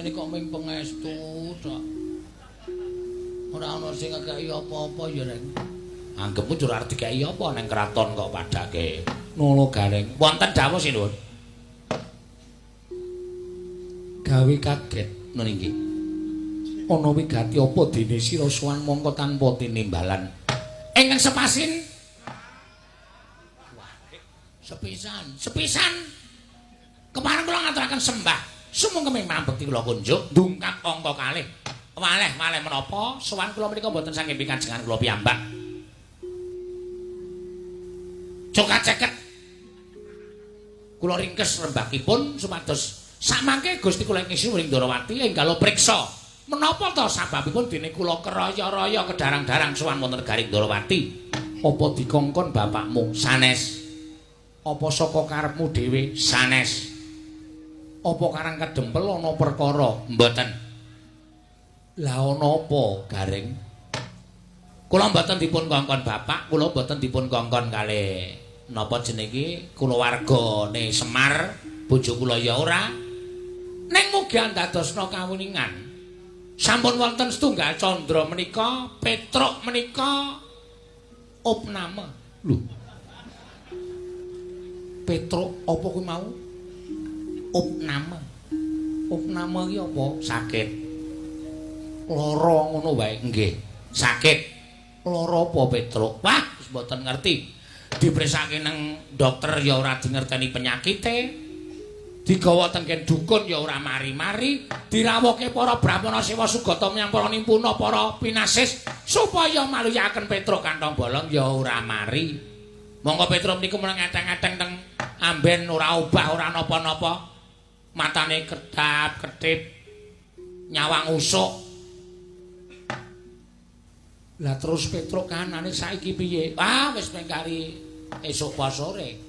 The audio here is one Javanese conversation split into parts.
ngene kok ming pangestu tok. Ora ana sing ngekeki apa-apa ya, Reng. Anggepmu jur arep dikeki apa nang kraton kok padake. Ngono Gareng. Wonten dawuh sinuwun. Gawe kaget ngono iki. Ana wigati apa dene sira sowan mongko tanpa tinimbalan. Ingkang sepasin sepisan kemarin kula ngaturaken sembah sumangga memang bekti kula kunjuk ndungkap angka kalih waleh menapa sowan kula menika mboten saking pikajengan kula piyambak cokat ceket kula ringkes rembakipun supados samangke Gusti kula ingkang Sri Ndrawati enggal priksa menapa to sababipun dene kula keraya-raya kedarang-darang sowan wonten negari Ndrawati apa dikongkon bapakmu sanes apa saka karepmu dhewe sanes apa karang kedempel ana perkara mboten lah ana apa Gareng kula mboten dipun kongkon bapak kula mboten dipun kongkon kalih napa jenenge kulawargane Semar bojo kula ya ora ning mugi andadosna kawuningan sampun wonten setunggal candra menika Petruk menika opname lho Petruk apa kuwi mau? Opname. Opname iki apa? Sakit. Lara ngono wae. Nggih. Sakit. Lara apa Petruk? Wah, wis mboten ngerti. Dipresake nang dokter ya ora dingerteni penyakite. Digawa tengken dukun ya ora mari-mari. Dirawuhke para Brahmana Sewa Sugata menyang para nimpuna para pinasis supaya maluyaken Petruk kantong bolong ya ora mari. Monggo Petruk niku meneng ngeteng-ngeteng teng amben ora obah ora napa-napa. Matane kedap-kedip. Nyawang usuk. Lah terus Petruk kanane saiki piye? Ah wis mengkari esuk pas sore.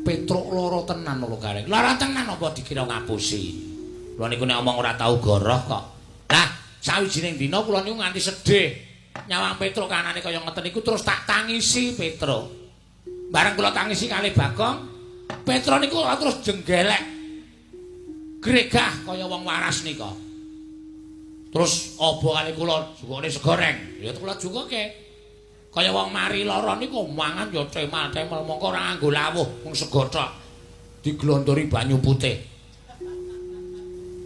Petruk lara tenan lho Gareng. Lara tenan apa dikira ngapusi. Kula niku nek omong ora tau goroh kok. Lah sawijining dina kula niku nganti sedih. Nyawang Petruk kanane kaya ngeten iku terus tak tangisi Petruk. Bareng kula tangisi kalih Bagong, Petruk niku terus jenggelek. Gregah kaya wong waras nika. Terus apa kalih kula jukane segoreng. Ya kula jukuke. Kaya wong mari lara niku mangan ya cemal-cemel mongko ora nganggo lawuh, mung sego tok. Diglondori banyu putih.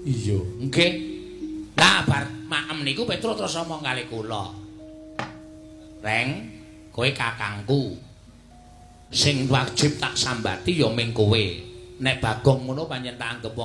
Iya, nggih. Lah bar maem niku Petruk terus ngomong kalih kula. Reng, kowe kakangku. Sing wajib tak sambati ya ming kowe. Nek Bagong ngono pancen tak anggap